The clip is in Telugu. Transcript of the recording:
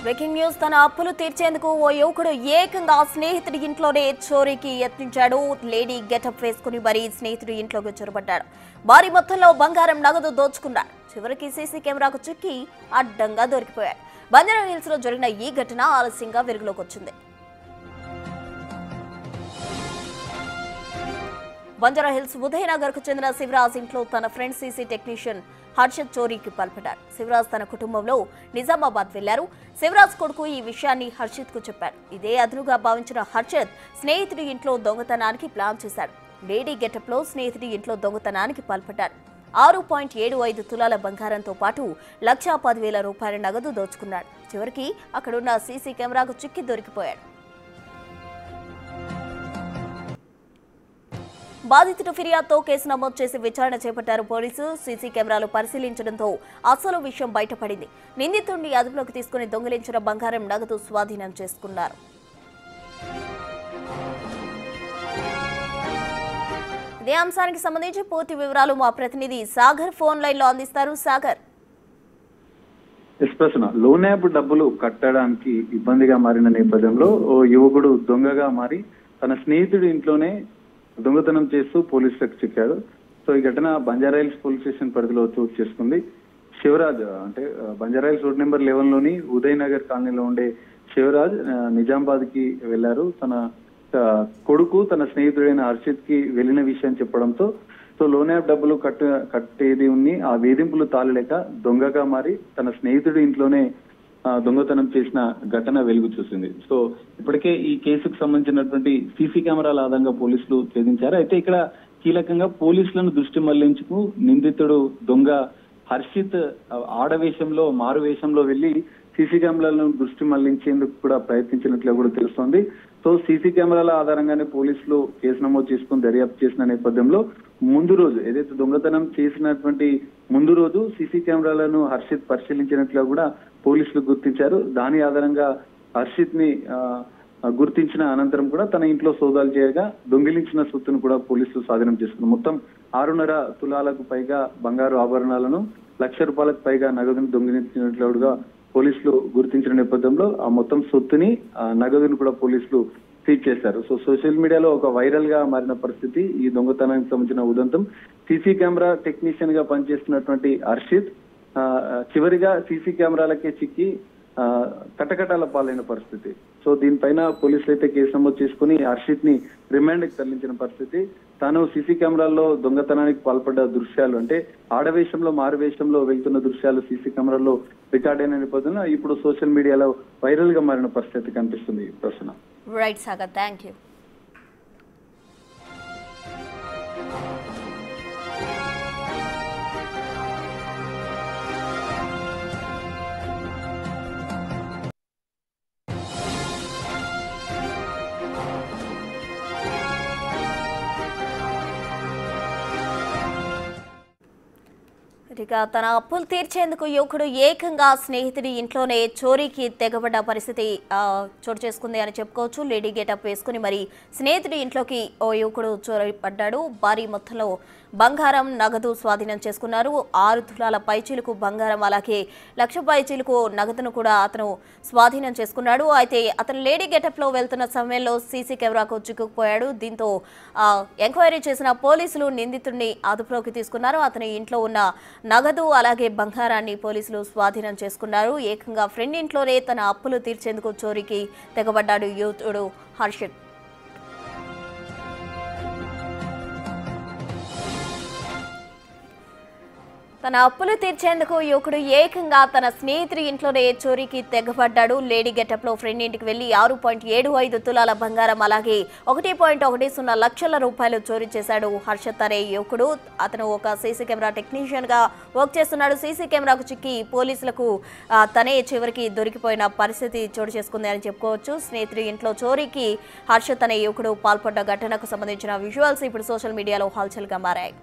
బ్రేకింగ్ న్యూస్ తన అప్పులు తీర్చేందుకు ఓ యువకుడు ఏకంగా స్నేహితుడి ఇంట్లోనే చోరీకి యత్నించాడు. లేడీ గెటప్ వేసుకుని మరీ స్నేహితుడి ఇంట్లోకి చొరబడ్డాడు. భారీ మొత్తంలో బంగారం నగదు దోచుకున్నాడు. చివరికి సీసీ కెమెరాకు చిక్కి అడ్డంగా దొరికిపోయాడు. బంజారా హిల్స్ లో జరిగిన ఈ ఘటన ఆలస్యంగా వెలుగులోకి వచ్చింది. బంజారా హిల్స్ ఉదయనగర్ కు చెందిన శివరాజ్ ఇంట్లో తన ఫ్రెండ్ సీసీ టెక్నీషియన్ హర్షత్ చోరీకి పాల్పడ్డారు. శివరాజ్ తన కుటుంబంలో నిజామాబాద్ వెళ్లారు. శివరాజ్ కొడుకు ఈ విషయాన్ని హర్షత్ కు చెప్పాడు. ఇదే అదునుగా భావించిన హర్షత్ స్నేహితుడి ఇంట్లో దొంగతనానికి ప్లాన్ చేశాడు. లేడీ గెటప్ లో స్నేహితుడి ఇంట్లో దొంగతనానికి పాల్పడ్డాడు. 6.75 తులాల బంగారంతో పాటు 1,10,000 రూపాయల నగదు దోచుకున్నాడు. చివరికి అక్కడున్న సీసీ కెమెరాకు చిక్కి దొరికిపోయాడు. బాధితుడు ఫిర్యాదుతో కేసు నమోదు చేసి విచారణ చేపట్టారు పోలీసు. సీసీ కెమెరాలు పరిశీలించడంతో అసలు విషయం బయటపడింది. నిందితుడిని అదుపులోకి తీసుకుని దొంగిలించిన బంగారం నగదు స్వాధీనం చేసుకున్నారు. ఇదే అంశానికి సంబంధించి పూర్తి వివరాలు మా ప్రతినిధి సాగర్ ఫోన్ లైన్ లో అందిస్తారు. సాగర్, లోన్ యాప్ డబ్బులు కట్టడానికి ఇబ్బందిగా మారిన నేపథ్యంలో ఓ యువకుడు దొంగగా మారి తన స్నేహితుడి ఇంట్లోనే దొంగతనం చేస్తూ పోలీసులకు చిక్కాడు. సో ఈ ఘటన బంజారా హిల్స్ పోలీస్ స్టేషన్ పరిధిలో చోటు చేసుకుంది. శివరాజ్ అంటే బంజారా హిల్స్ రోడ్ నెంబర్ 11 లోని ఉదయనగర్ కాలనీలో ఉండే శివరాజ్ నిజామాబాద్ కి వెళ్లారు. తన కొడుకు తన స్నేహితుడైన హర్షిత్ కి వెళ్లిన విషయం చెప్పడంతో లోన్ యాప్ డబ్బులు కట్టేది ఉన్ని ఆ వేధింపులు తాళలేక దొంగగా మారి తన స్నేహితుడి ఇంట్లోనే దొంగతనం చేసిన ఘటన వెలుగు చూసింది. సో ఇప్పటికే ఈ కేసుకు సంబంధించినటువంటి సీసీ కెమెరాల ఆధారంగా పోలీసులు ఛేదించారు. అయితే ఇక్కడ కీలకంగా పోలీసులను దృష్టి మళ్లించుకు నిందితుడు దొంగ హర్షిత్ ఆడవేషంలో మారు వేషంలో వెళ్లి సీసీ కెమెరాలను దృష్టి మళ్లించేందుకు కూడా ప్రయత్నించినట్లు కూడా తెలుస్తోంది. సో సీసీ కెమెరాల ఆధారంగానే పోలీసులు కేసు నమోదు చేసుకుని దర్యాప్తు చేసిన నేపథ్యంలో ముందు రోజు ఏదైతే దొంగతనం చేసినటువంటి ముందు రోజు సీసీ కెమెరాలను హర్షిత్ పరిశీలించినట్లు కూడా పోలీసులు గుర్తించారు. దాని ఆధారంగా హర్షిత్ ని గుర్తించిన అనంతరం కూడా తన ఇంట్లో సోదాలు చేయగా దొంగిలించిన సొత్తును కూడా పోలీసులు స్వాధీనం చేసుకున్నారు. మొత్తం 6.5 తులాలకు పైగా బంగారు ఆభరణాలను, ₹1,00,000 పైగా నగదును దొంగిలించినట్లుగా పోలీసులు గుర్తించిన నేపథ్యంలో ఆ మొత్తం సొత్తుని నగదును కూడా పోలీసులు సీజ్ చేశారు. సో సోషల్ మీడియాలో ఒక వైరల్ గా మారిన పరిస్థితి ఈ దొంగతనానికి సంబంధించిన ఉదంతం. సీసీ కెమెరా టెక్నీషియన్ గా పనిచేస్తున్నటువంటి హర్షిత్ చివరిగా సీసీ కెమెరాలకే చిక్కి కటకటాల పాలైన పరిస్థితి. సో దీనిపైన పోలీసులు అయితే కేసు నమోదు చేసుకుని హర్షిత్ ని రిమాండ్ కి తరలించిన పరిస్థితి. తాను సీసీ కెమెరాల్లో దొంగతనానికి పాల్పడ్డ దృశ్యాలు అంటే ఆడవేషంలో మారువేషంలో వెళ్తున్న దృశ్యాలు సీసీ కెమెరాల్లో రికార్డ్ అయిన నేపథ్యంలో ఇప్పుడు సోషల్ మీడియాలో వైరల్ గా మారిన పరిస్థితి కనిపిస్తుంది. ప్రశ్న రైట్ సాగర్, థ్యాంక్ యూ. ఇక తన అప్పులు తీర్చేందుకు యువకుడు ఏకంగా స్నేహితుడి ఇంట్లోనే చోరీకి తెగబడ్డ పరిస్థితి చోటు చేసుకుంది అని చెప్పుకోవచ్చు. లేడీ గెటప్ వేసుకుని మరి స్నేహితుడి ఇంట్లోకి ఓ యువకుడు చొరబడ్డాడు. భారీ మొత్తంలో బంగారం నగదు స్వాధీనం చేసుకున్నారు. 6 తులాల పైచీలకు బంగారం, అలాగే 1,00,000 పైచీలకు నగదును కూడా అతను స్వాధీనం చేసుకున్నాడు. అయితే అతను లేడీ గెటప్ లో వెళ్తున్న సమయంలో సీసీ కెమెరాకు చిక్కుకుపోయాడు. దీంతో ఎంక్వైరీ చేసిన పోలీసులు నిందితుడిని అదుపులోకి తీసుకున్నారు. అతని ఇంట్లో ఉన్న నగదు అలాగే బంగారాన్ని పోలీసులు స్వాధీనం చేసుకున్నారు. ఏకంగా ఫ్రెండ్ ఇంట్లోనే తన అప్పులు తీర్చేందుకు చోరీకి తెగబడ్డాడు యువతుడు హర్షిత్. తన అప్పులు తీర్చేందుకు యువకుడు ఏకంగా తన స్నేహితుడి ఇంట్లోనే చోరీకి తెగబడ్డాడు. లేడీ గెటప్ లో ఫ్రెండ్ ఇంటికి వెళ్లి 6.75 తులాల బంగారం అలాగే 1.10 లక్షల రూపాయలు చోరీ చేశాడు హర్షత్ అనే యువకుడు. అతను ఒక సీసీ కెమెరా టెక్నీషియన్ గా వర్క్ చేస్తున్నాడు. సీసీ కెమెరాకు చిక్కి పోలీసులకు తనే చివరికి దొరికిపోయిన పరిస్థితి చోటు చేసుకుంది అని చెప్పుకోవచ్చు. స్నేహితుడి ఇంట్లో చోరీకి హర్షత్ అనే యువకుడు పాల్పడ్డ ఘటనకు సంబంధించిన విజువల్స్ ఇప్పుడు సోషల్ మీడియాలో హల్చల్ గా మారాయి.